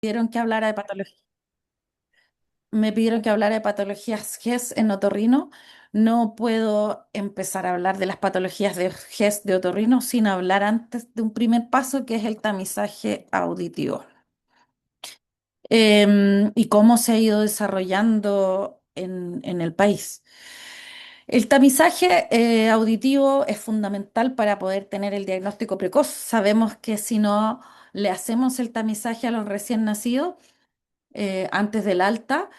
Pidieron que hablara de patología. Me pidieron que hablara de patologías GES en otorrino. No puedo empezar a hablar de las patologías de GES de otorrino sin hablar antes de un primer paso que es el tamizaje auditivo. Y cómo se ha ido desarrollando en el país. El tamizaje auditivo es fundamental para poder tener el diagnóstico precoz. Sabemos que si no le hacemos el tamizaje a los recién nacidos antes del alta,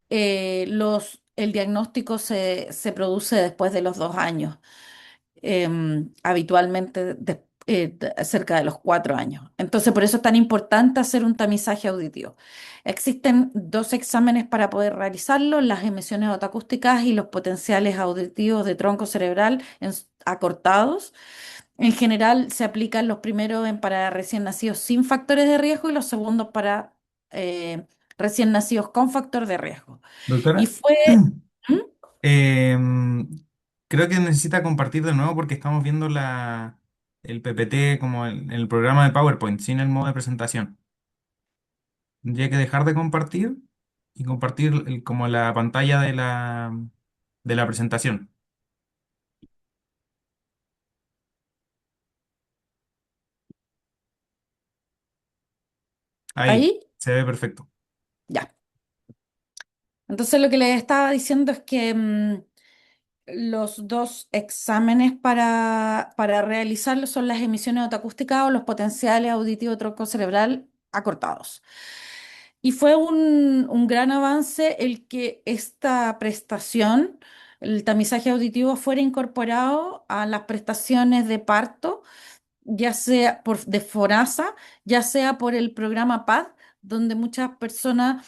el diagnóstico se produce después de los 2 años, habitualmente cerca de los 4 años. Entonces, por eso es tan importante hacer un tamizaje auditivo. Existen dos exámenes para poder realizarlo, las emisiones otoacústicas y los potenciales auditivos de tronco cerebral acortados. En general, se aplican los primeros para recién nacidos sin factores de riesgo y los segundos para eh, recién nacidos con factor de riesgo. Y Doctora, fue... ¿Mm? em, creo que necesita compartir de nuevo porque estamos viendo el PPT como el programa de PowerPoint sin el modo de presentación. Tendría que dejar de compartir y compartir como la pantalla de la presentación. Ahí, ¿Ahí? se ve perfecto. Ya. Entonces lo que les estaba diciendo es que los dos exámenes para realizarlo son las emisiones otoacústicas o los potenciales auditivo tronco cerebral acortados. Y fue un gran avance el que esta prestación, el tamizaje auditivo, fuera incorporado a las prestaciones de parto, ya sea de FONASA, ya sea por el programa PAD, donde muchas personas,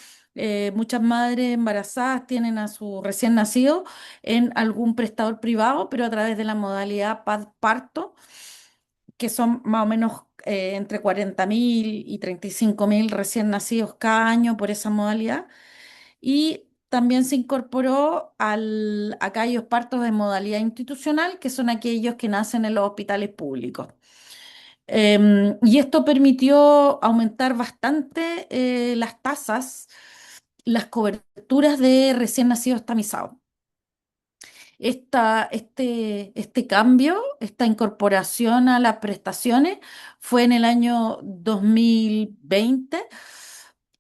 muchas madres embarazadas tienen a su recién nacido en algún prestador privado, pero a través de la modalidad PAD parto, que son más o menos entre 40.000 y 35.000 recién nacidos cada año por esa modalidad. Y también se incorporó a aquellos partos de modalidad institucional, que son aquellos que nacen en los hospitales públicos. Y esto permitió aumentar bastante las tasas, las coberturas de recién nacidos tamizados. Este cambio, esta incorporación a las prestaciones fue en el año 2020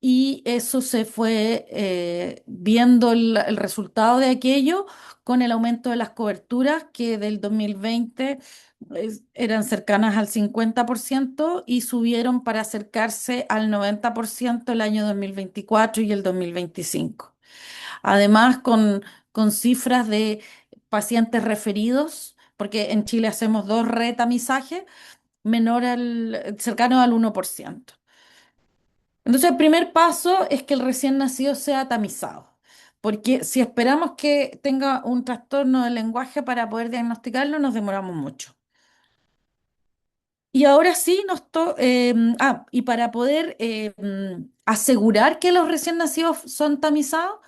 y eso se fue viendo el resultado de aquello con el aumento de las coberturas que del 2020 eran cercanas al 50% y subieron para acercarse al 90% el año 2024 y el 2025. Además, con cifras de pacientes referidos, porque en Chile hacemos dos retamizajes, cercano al 1%. Entonces, el primer paso es que el recién nacido sea tamizado, porque si esperamos que tenga un trastorno del lenguaje para poder diagnosticarlo, nos demoramos mucho. Y ahora sí y para poder asegurar que los recién nacidos son tamizados,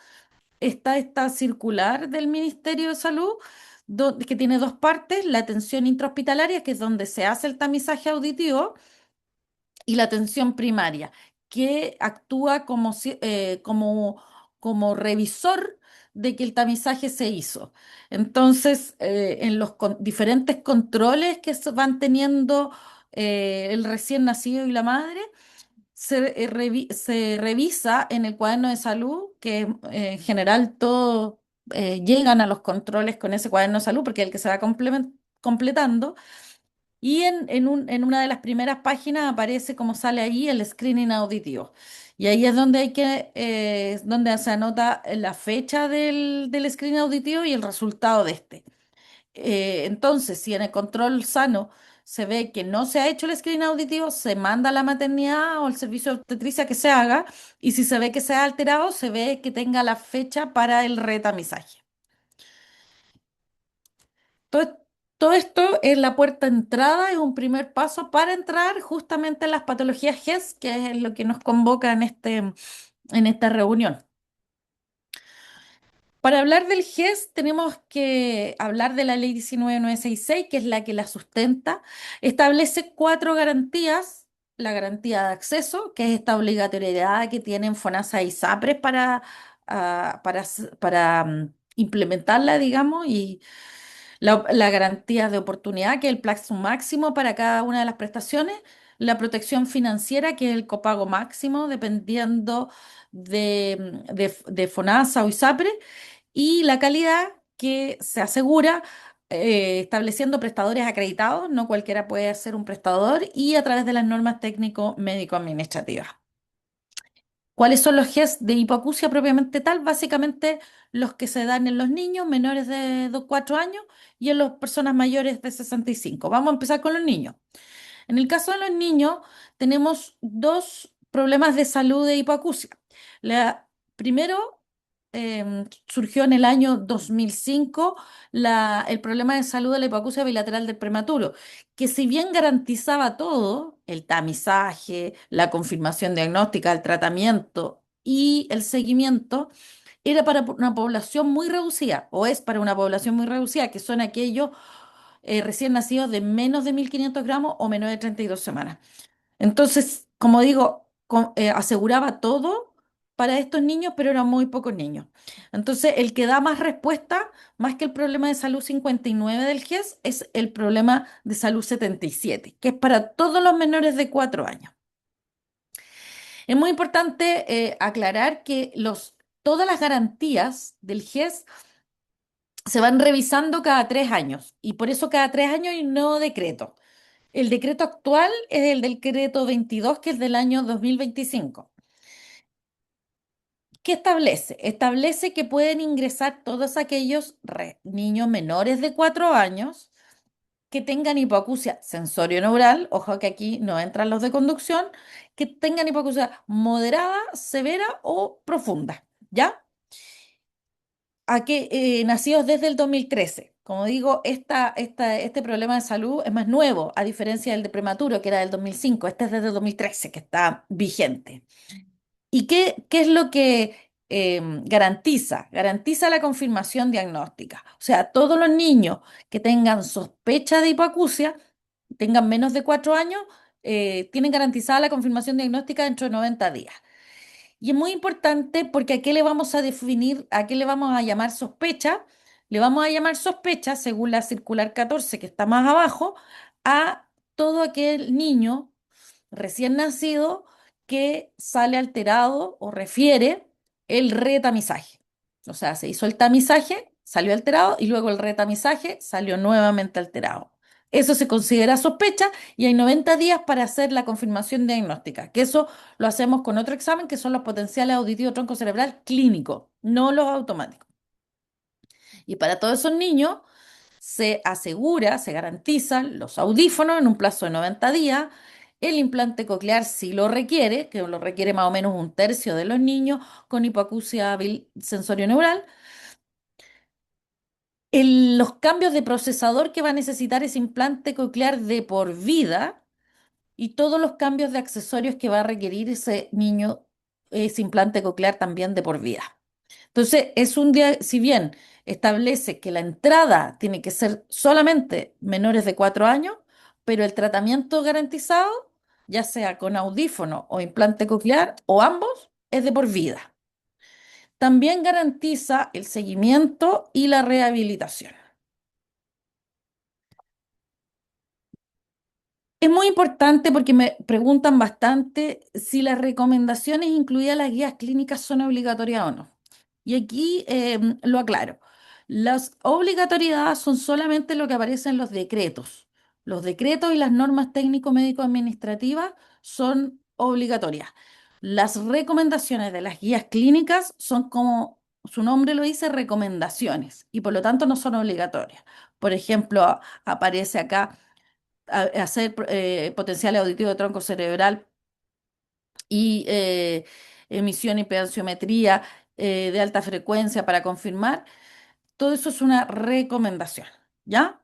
está esta circular del Ministerio de Salud, que tiene dos partes: la atención intrahospitalaria, que es donde se hace el tamizaje auditivo, y la atención primaria, que actúa como revisor de que el tamizaje se hizo. Entonces, en los diferentes controles que se van teniendo el recién nacido y la madre, se revisa en el cuaderno de salud, que en general todos llegan a los controles con ese cuaderno de salud, porque es el que se va completando. Y en una de las primeras páginas aparece como sale ahí el screening auditivo. Y ahí es donde donde se anota la fecha del screening auditivo y el resultado de este. Entonces, si en el control sano se ve que no se ha hecho el screening auditivo, se manda a la maternidad o al servicio de obstetricia que se haga, y si se ve que se ha alterado, se ve que tenga la fecha para el retamizaje. Todo, todo esto es la puerta de entrada, es un primer paso para entrar justamente en las patologías GES, que es lo que nos convoca en esta reunión. Para hablar del GES tenemos que hablar de la ley 19966, que es la que la sustenta. Establece cuatro garantías. la garantía de acceso, que es esta obligatoriedad que tienen FONASA y SAPRES para implementarla, digamos, y la garantía de oportunidad, que es el plazo máximo para cada una de las prestaciones, la protección financiera, que es el copago máximo, dependiendo de FONASA o ISAPRE, y la calidad que se asegura estableciendo prestadores acreditados, no cualquiera puede ser un prestador, y a través de las normas técnico-médico-administrativas. ¿Cuáles son los GES de hipoacusia propiamente tal? Básicamente los que se dan en los niños menores de 4 años y en las personas mayores de 65. Vamos a empezar con los niños. En el caso de los niños, tenemos dos problemas de salud de hipoacusia. Primero, surgió en el año 2005 el problema de salud de la hipoacusia bilateral del prematuro, que si bien garantizaba todo, el tamizaje, la confirmación diagnóstica, el tratamiento y el seguimiento, era para una población muy reducida, o es para una población muy reducida, que son aquellos recién nacidos de menos de 1.500 gramos o menores de 32 semanas. Entonces, como digo, aseguraba todo para estos niños, pero eran muy pocos niños. Entonces, el que da más respuesta, más que el problema de salud 59 del GES, es el problema de salud 77, que es para todos los menores de 4 años. Es muy importante aclarar que todas las garantías del GES se van revisando cada 3 años, y por eso cada 3 años hay un nuevo decreto. El decreto actual es el decreto 22, que es del año 2025. ¿Qué establece? Establece que pueden ingresar todos aquellos niños menores de 4 años que tengan hipoacusia sensorio-neural, ojo que aquí no entran los de conducción, que tengan hipoacusia moderada, severa o profunda, ¿ya? Nacidos desde el 2013. Como digo, este problema de salud es más nuevo, a diferencia del de prematuro, que era del 2005. Este es desde el 2013, que está vigente. ¿Y qué es lo que garantiza? Garantiza la confirmación diagnóstica. O sea, todos los niños que tengan sospecha de hipoacusia, tengan menos de 4 años, tienen garantizada la confirmación diagnóstica dentro de 90 días. Y es muy importante porque a qué le vamos a definir, a qué le vamos a llamar sospecha. Le vamos a llamar sospecha, según la circular 14, que está más abajo, a todo aquel niño recién nacido que sale alterado o refiere el retamizaje. O sea, se hizo el tamizaje, salió alterado y luego el retamizaje salió nuevamente alterado. Eso se considera sospecha y hay 90 días para hacer la confirmación diagnóstica, que eso lo hacemos con otro examen que son los potenciales auditivos troncocerebral clínicos, no los automáticos. Y para todos esos niños se asegura, se garantizan los audífonos en un plazo de 90 días, el implante coclear si lo requiere, que lo requiere más o menos un tercio de los niños con hipoacusia sensorio-neural, los cambios de procesador que va a necesitar ese implante coclear de por vida y todos los cambios de accesorios que va a requerir ese niño, ese implante coclear también de por vida. Entonces, si bien establece que la entrada tiene que ser solamente menores de 4 años, pero el tratamiento garantizado, ya sea con audífono o implante coclear o ambos, es de por vida. También garantiza el seguimiento y la rehabilitación. Es muy importante porque me preguntan bastante si las recomendaciones incluidas en las guías clínicas son obligatorias o no. Y aquí lo aclaro. Las obligatoriedades son solamente lo que aparece en los decretos. Los decretos y las normas técnico-médico-administrativas son obligatorias. Las recomendaciones de las guías clínicas son, como su nombre lo dice, recomendaciones y por lo tanto no son obligatorias. Por ejemplo, aparece acá hacer potencial auditivo de tronco cerebral y emisión y pedanciometría de alta frecuencia para confirmar. Todo eso es una recomendación, ¿ya?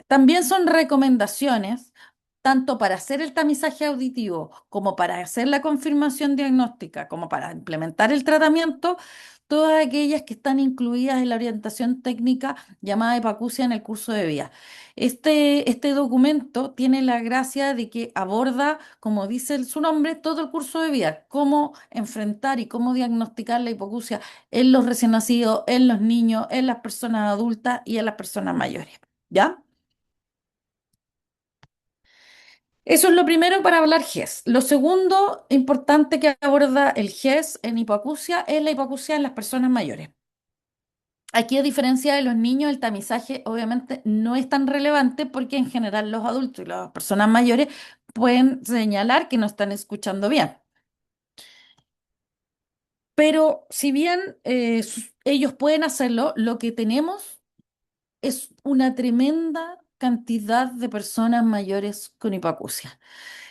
También son recomendaciones tanto para hacer el tamizaje auditivo como para hacer la confirmación diagnóstica, como para implementar el tratamiento. todas aquellas que están incluidas en la orientación técnica llamada hipacusia en el curso de vida. Este documento tiene la gracia de que aborda, como dice su nombre, todo el curso de vida, cómo enfrentar y cómo diagnosticar la hipoacusia en los recién nacidos, en los niños, en las personas adultas y en las personas mayores. ¿Ya? Eso es lo primero para hablar GES. Lo segundo importante que aborda el GES en hipoacusia es la hipoacusia en las personas mayores. Aquí, a diferencia de los niños, el tamizaje obviamente no es tan relevante porque en general los adultos y las personas mayores pueden señalar que no están escuchando bien. Pero si bien ellos pueden hacerlo, lo que tenemos es una tremenda cantidad de personas mayores con hipoacusia.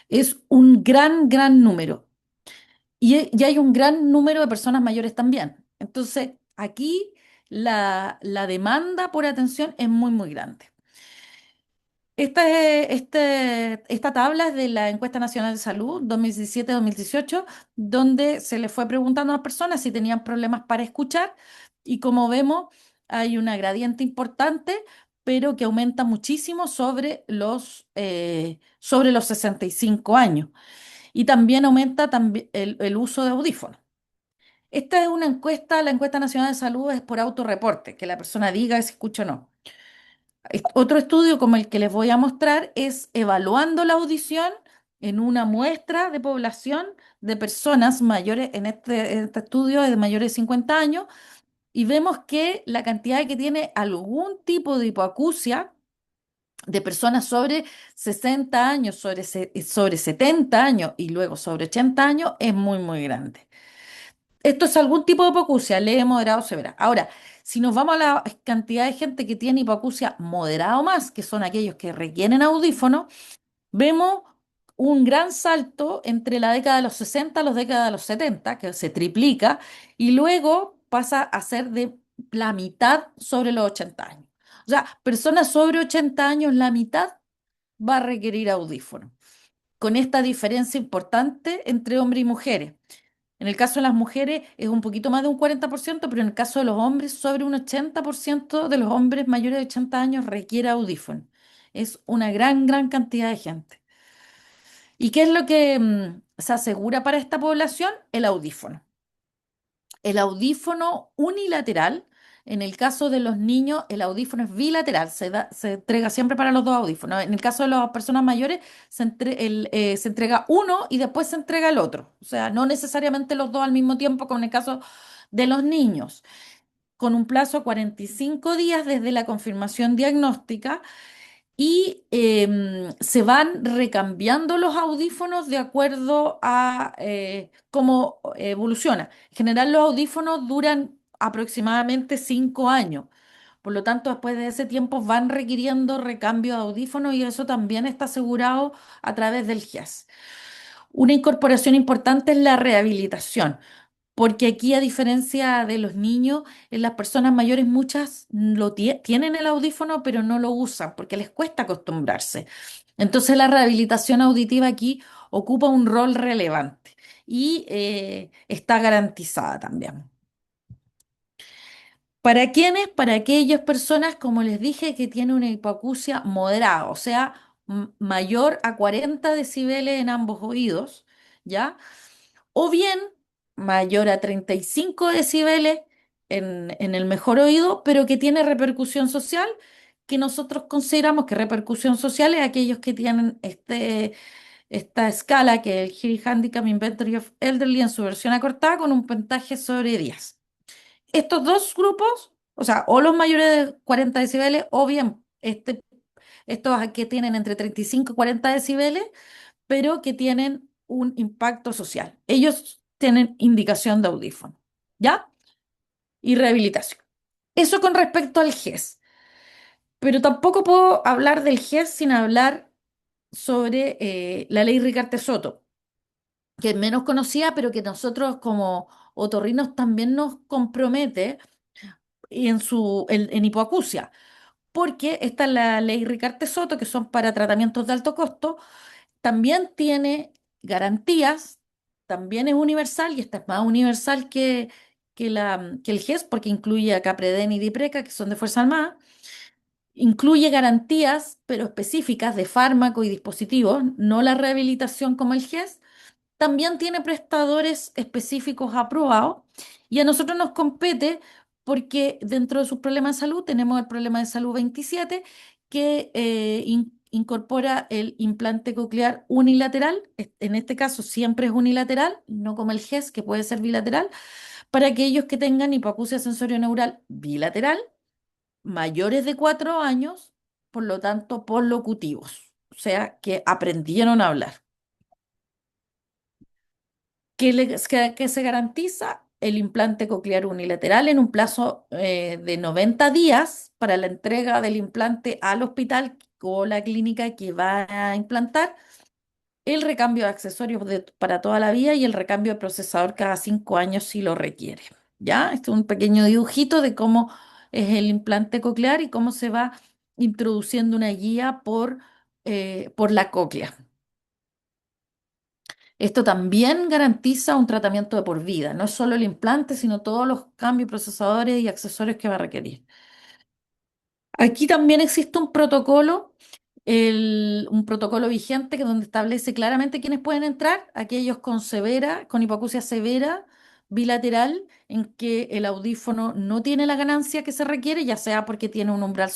Es un gran, gran número. Y hay un gran número de personas mayores también. Entonces, aquí la demanda por atención es muy, muy grande. Esta tabla es de la Encuesta Nacional de Salud 2017-2018, donde se le fue preguntando a las personas si tenían problemas para escuchar y como vemos hay una gradiente importante, pero que aumenta muchísimo sobre los 65 años y también aumenta el uso de audífonos. Esta es una encuesta, la encuesta nacional de salud es por autorreporte, que la persona diga si escucha o no. Otro estudio como el que les voy a mostrar es evaluando la audición en una muestra de población de personas mayores, en este estudio es de mayores de 50 años, y vemos que la cantidad que tiene algún tipo de hipoacusia de personas sobre 60 años, sobre 70 años y luego sobre 80 años es muy, muy grande. Esto es algún tipo de hipoacusia, leve, moderado, severa. Ahora, si nos vamos a la cantidad de gente que tiene hipoacusia moderada o más, que son aquellos que requieren audífonos, vemos un gran salto entre la década de los 60 a la década de los 70, que se triplica, y luego pasa a ser de la mitad sobre los 80 años. O sea, personas sobre 80 años, la mitad va a requerir audífonos, con esta diferencia importante entre hombres y mujeres. En el caso de las mujeres es un poquito más de un 40%, pero en el caso de los hombres, sobre un 80% de los hombres mayores de 80 años requiere audífono. Es una gran, gran cantidad de gente. ¿Y qué es lo que se asegura para esta población? El audífono. El audífono unilateral, en el caso de los niños, el audífono es bilateral, se entrega siempre para los dos audífonos. En el caso de las personas mayores, se entrega uno y después se entrega el otro. O sea, no necesariamente los dos al mismo tiempo, como en el caso de los niños, con un plazo de 45 días desde la confirmación diagnóstica y se van recambiando los audífonos de acuerdo a cómo evoluciona. En general, los audífonos duran aproximadamente 5 años. Por lo tanto, después de ese tiempo van requiriendo recambio de audífonos y eso también está asegurado a través del GIAS. Una incorporación importante es la rehabilitación. Porque aquí, a diferencia de los niños, en las personas mayores muchas tienen el audífono, pero no lo usan porque les cuesta acostumbrarse. Entonces, la rehabilitación auditiva aquí ocupa un rol relevante y está garantizada también. ¿Para quiénes? Para aquellas personas, como les dije, que tienen una hipoacusia moderada, o sea, mayor a 40 decibeles en ambos oídos, ¿ya? O bien mayor a 35 decibeles en el mejor oído, pero que tiene repercusión social, que nosotros consideramos que repercusión social es aquellos que tienen esta escala, que es el Hearing Handicap Inventory of Elderly en su versión acortada, con un puntaje sobre 10. Estos dos grupos, o sea, o los mayores de 40 decibeles, o bien estos que tienen entre 35 y 40 decibeles, pero que tienen un impacto social. Ellos tienen indicación de audífono, ¿ya? Y rehabilitación. Eso con respecto al GES. Pero tampoco puedo hablar del GES sin hablar sobre la ley Ricarte Soto, que es menos conocida, pero que nosotros como otorrinos también nos compromete en hipoacusia, porque esta es la ley Ricarte Soto, que son para tratamientos de alto costo, también tiene garantías, también es universal y esta es más universal que el GES, porque incluye a Capredén y Dipreca, que son de Fuerza Armada, incluye garantías, pero específicas de fármaco y dispositivos, no la rehabilitación como el GES. También tiene prestadores específicos aprobados y a nosotros nos compete porque dentro de sus problemas de salud tenemos el problema de salud 27 que incorpora el implante coclear unilateral. En este caso siempre es unilateral, no como el GES que puede ser bilateral, para aquellos que tengan hipoacusia sensorio-neural bilateral mayores de 4 años, por lo tanto, locutivos, o sea, que aprendieron a hablar. ¿Qué se garantiza? El implante coclear unilateral en un plazo de 90 días para la entrega del implante al hospital o la clínica que va a implantar, el recambio de accesorios para toda la vida y el recambio de procesador cada 5 años si lo requiere. ¿Ya? Este es un pequeño dibujito de cómo es el implante coclear y cómo se va introduciendo una guía por la cóclea. Esto también garantiza un tratamiento de por vida, no es solo el implante, sino todos los cambios, procesadores y accesorios que va a requerir. Aquí también existe un protocolo, un protocolo vigente que donde establece claramente quiénes pueden entrar, aquellos con hipoacusia severa, bilateral, en que el audífono no tiene la ganancia que se requiere, ya sea porque tiene un umbral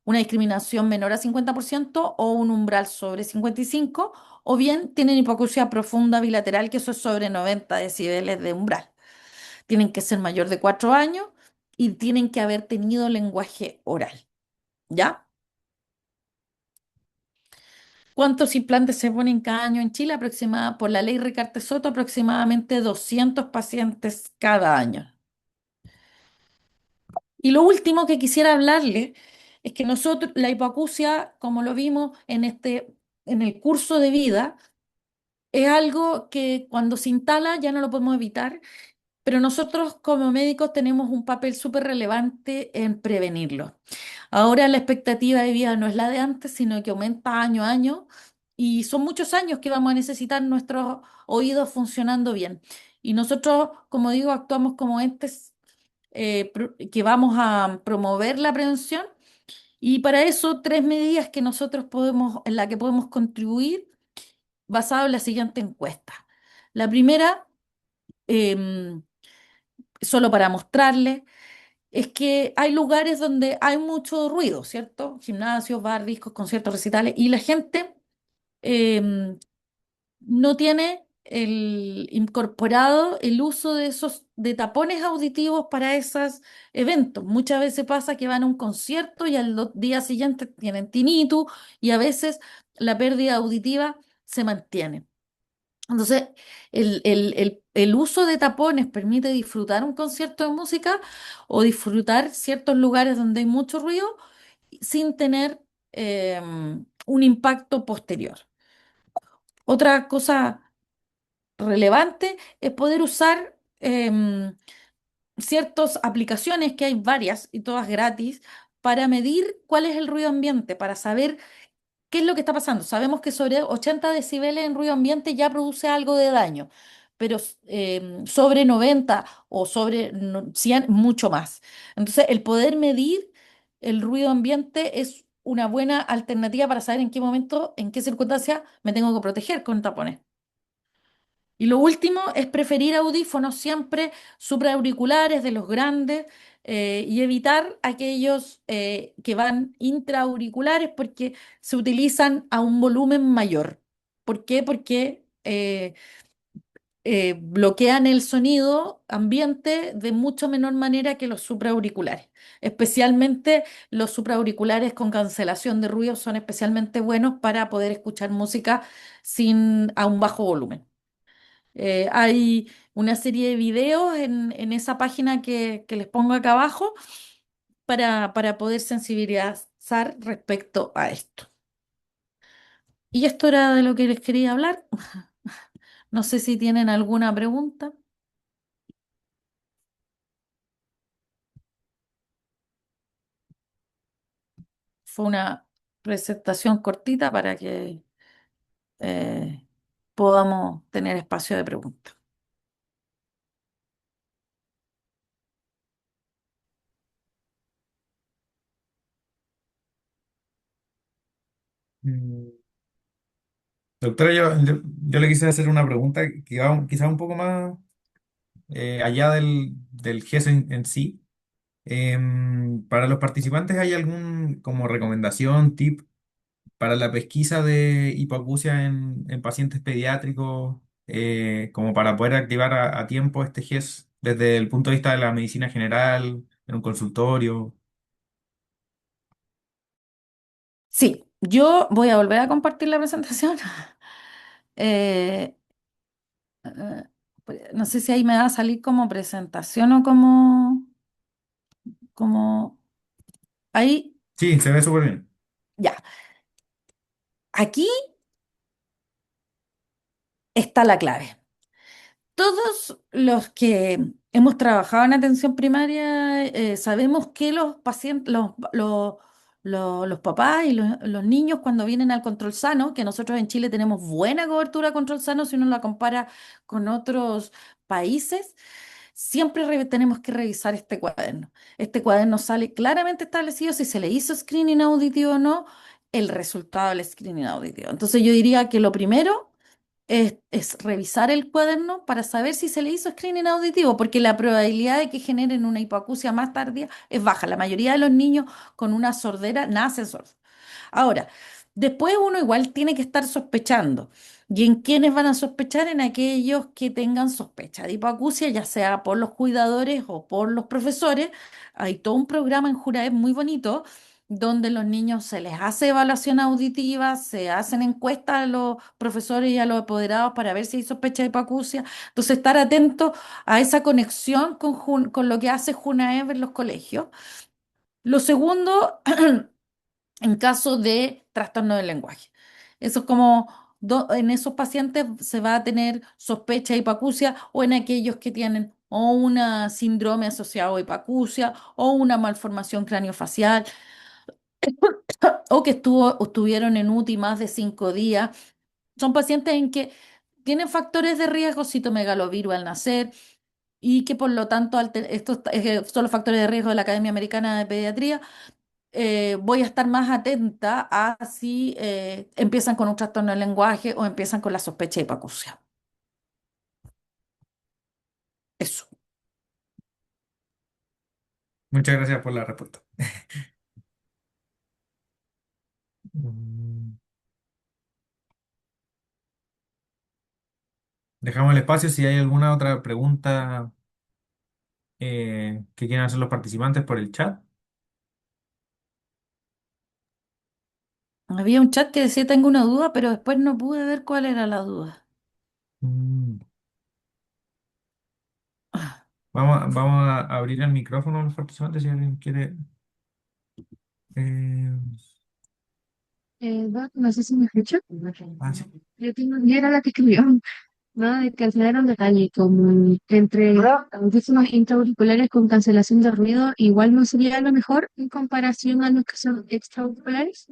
una discriminación menor a 50% o un umbral sobre 55%, o bien tienen hipoacusia profunda bilateral, que eso es sobre 90 decibeles de umbral. Tienen que ser mayor de 4 años y tienen que haber tenido lenguaje oral. ¿Ya? ¿Cuántos implantes se ponen cada año en Chile? Por la ley Ricarte Soto, aproximadamente 200 pacientes cada año. Y lo último que quisiera hablarle es que nosotros, la hipoacusia, como lo vimos en el curso de vida, es algo que cuando se instala ya no lo podemos evitar. Pero nosotros como médicos tenemos un papel súper relevante en prevenirlo. Ahora la expectativa de vida no es la de antes, sino que aumenta año a año y son muchos años que vamos a necesitar nuestros oídos funcionando bien. Y nosotros, como digo, actuamos como entes que vamos a promover la prevención y para eso tres medidas que nosotros en la que podemos contribuir basado en la siguiente encuesta. La primera, em, solo para mostrarle, es que hay lugares donde hay mucho ruido, ¿cierto? Gimnasios, bar, discos, conciertos, recitales, y la gente em, no tiene incorporado el uso de esos de tapones auditivos para esos eventos. Muchas veces pasa que van a un concierto y al día siguiente tienen tinnitus y a veces la pérdida auditiva se mantiene. Entonces, el uso de tapones permite disfrutar un concierto de música o disfrutar ciertos lugares donde hay mucho ruido sin tener un impacto posterior. Otra cosa relevante es poder usar ciertas aplicaciones, que hay varias y todas gratis, para medir cuál es el ruido ambiente, para saber ¿qué es lo que está pasando? Sabemos que sobre 80 decibeles en ruido ambiente ya produce algo de daño, pero sobre 90 o sobre 100, mucho más. Entonces, el poder medir el ruido ambiente es una buena alternativa para saber en qué momento, en qué circunstancia me tengo que proteger con tapones. Y lo último es preferir audífonos siempre supraauriculares de los grandes y evitar aquellos que van intraauriculares porque se utilizan a un volumen mayor. ¿Por qué? Porque bloquean el sonido ambiente de mucho menor manera que los supraauriculares. Especialmente los supraauriculares con cancelación de ruido son especialmente buenos para poder escuchar música a un bajo volumen. Hay una serie de videos en esa página que les pongo acá abajo para poder sensibilizar respecto a esto. Y esto era de lo que les quería hablar. No sé si tienen alguna pregunta. Fue una presentación cortita para que eh, podamos tener espacio de preguntas. Mm, Doctora, yo le quise hacer una pregunta que va quizás un poco más allá del GES en sí. Para los participantes, ¿hay algún como recomendación, tip para la pesquisa de hipoacusia en pacientes pediátricos, como para poder activar a tiempo este GES desde el punto de vista de la medicina general, en un consultorio? Sí, yo voy a volver a compartir la presentación. Eh, eh, no sé si ahí me va a salir como presentación o como ahí, Sí, se ve súper bien. ya. Aquí está la clave. Todos los que hemos trabajado en atención primaria sabemos que los pacientes, los papás y los niños cuando vienen al control sano, que nosotros en Chile tenemos buena cobertura de control sano si uno la compara con otros países, siempre tenemos que revisar este cuaderno. Este cuaderno sale claramente establecido si se le hizo screening auditivo o no, el resultado del screening auditivo. Entonces yo diría que lo primero es revisar el cuaderno para saber si se le hizo screening auditivo, porque la probabilidad de que generen una hipoacusia más tardía es baja. La mayoría de los niños con una sordera nacen sordos. Ahora, después uno igual tiene que estar sospechando. ¿Y en quiénes van a sospechar? En aquellos que tengan sospecha de hipoacusia, ya sea por los cuidadores o por los profesores. Hay todo un programa en Juraed muy bonito donde los niños se les hace evaluación auditiva, se hacen encuestas a los profesores y a los apoderados para ver si hay sospecha de hipoacusia. Entonces, estar atento a esa conexión con lo que hace Junaev en los colegios. Lo segundo, en caso de trastorno del lenguaje. Eso es como en esos pacientes se va a tener sospecha de hipacusia o en aquellos que tienen o una síndrome asociado a hipacusia o una malformación craniofacial o que estuvieron en UTI más de 5 días. Son pacientes en que tienen factores de riesgo, citomegalovirus al nacer, y que por lo tanto, estos son los factores de riesgo de la Academia Americana de Pediatría. Voy a estar más atenta a si empiezan con un trastorno del lenguaje o empiezan con la sospecha de hipacusia. Eso. Muchas gracias por la respuesta. Mm, Dejamos el espacio si hay alguna otra pregunta que quieran hacer los participantes por el chat. Había un chat que decía tengo una duda, pero después no pude ver cuál era la duda. Mm, Ah, vamos a abrir el micrófono a los participantes si alguien quiere. eh, No sé si me escucho. sí. Yo era la que escribió, ¿no? De que al final era un detalle, como entre audífonos intraauriculares con cancelación de ruido, igual no sería lo mejor en comparación a los que son extraauriculares.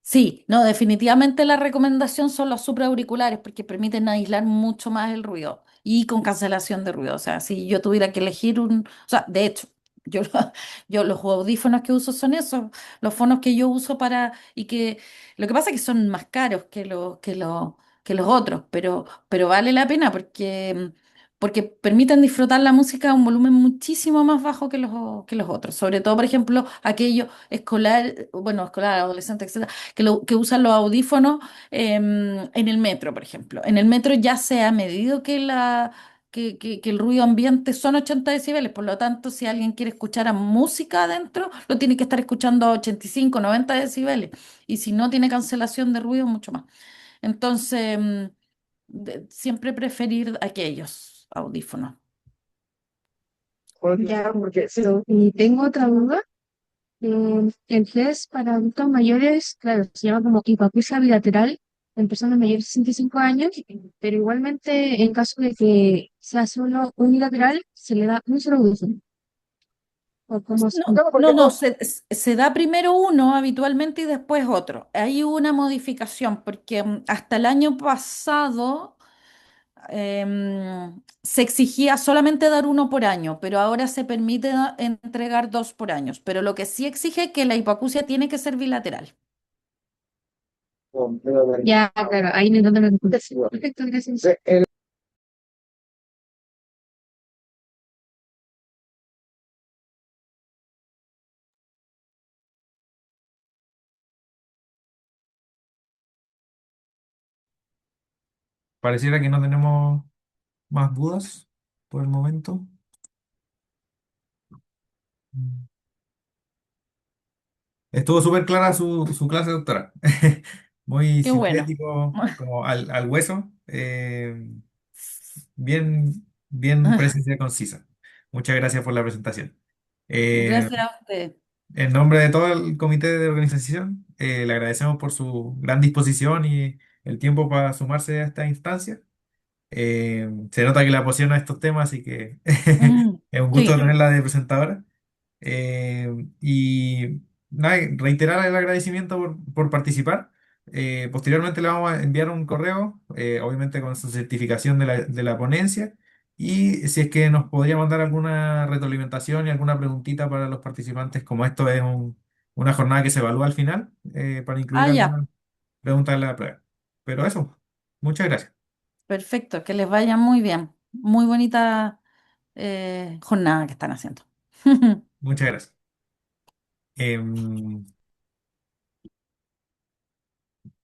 sí, no, definitivamente la recomendación son los supraauriculares porque permiten aislar mucho más el ruido y con cancelación de ruido. O sea, si yo tuviera que elegir o sea, de hecho, yo, yo los audífonos que uso son esos, los fonos que yo uso y que lo que pasa es que son más caros que los otros, pero vale la pena porque permiten disfrutar la música a un volumen muchísimo más bajo que los otros. Sobre todo, por ejemplo, aquellos escolar, adolescente, etcétera, que usan los audífonos en el metro, por ejemplo. En el metro ya se ha medido que el ruido ambiente son 80 decibeles, por lo tanto, si alguien quiere escuchar a música adentro, lo tiene que estar escuchando a 85, 90 decibeles. Y si no tiene cancelación de ruido, mucho más. Entonces, siempre preferir aquellos audífonos. Ya, y tengo otra duda. El test para adultos mayores, claro, se llama como hipoacusia bilateral en personas mayores de 65 años, pero igualmente en caso de que sea solo unilateral, se le da un solo audífono. O como, No, no, no, se da primero uno habitualmente y después otro. Hay una modificación porque hasta el año pasado se exigía solamente dar uno por año, pero ahora se permite entregar dos por año. Pero lo que sí exige es que la hipoacusia tiene que ser bilateral. Ya, claro, ahí no es donde me confundes. Perfecto, gracias. Pareciera que no tenemos más dudas por el momento. Estuvo súper clara su clase, doctora. Muy Qué bueno. sintético, como al hueso. Bien precisa y concisa. Muchas gracias por la presentación. Eh, Gracias a usted. en nombre de todo el comité de organización, le agradecemos por su gran disposición y el tiempo para sumarse a esta instancia. Se nota que la apasiona estos temas, así que Mm, es un gusto sí. tenerla de presentadora. Y nada, reiterar el agradecimiento por participar. Posteriormente le vamos a enviar un correo, obviamente con su certificación de la ponencia. Y si es que nos podría mandar alguna retroalimentación y alguna preguntita para los participantes, como esto es una jornada que se evalúa al final, para Ah, incluir ya. alguna pregunta en la prueba. Pero eso, muchas gracias. Perfecto. Que les vaya muy bien. Muy bonita jornada que están haciendo. Muchas gracias. Em,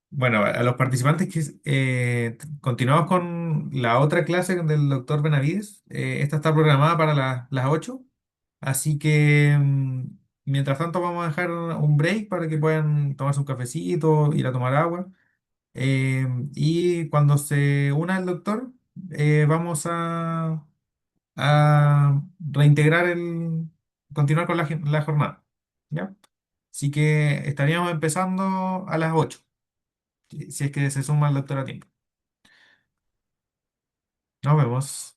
Bueno, a los participantes que continuamos con la otra clase del doctor Benavides. Esta está programada para las 8. Así que mientras tanto vamos a dejar un break para que puedan tomarse un cafecito, ir a tomar agua. Y cuando se una el doctor, vamos a reintegrar continuar con la jornada. ¿Ya? Así que estaríamos empezando a las 8 si es que se suma el doctor a tiempo. Nos vemos.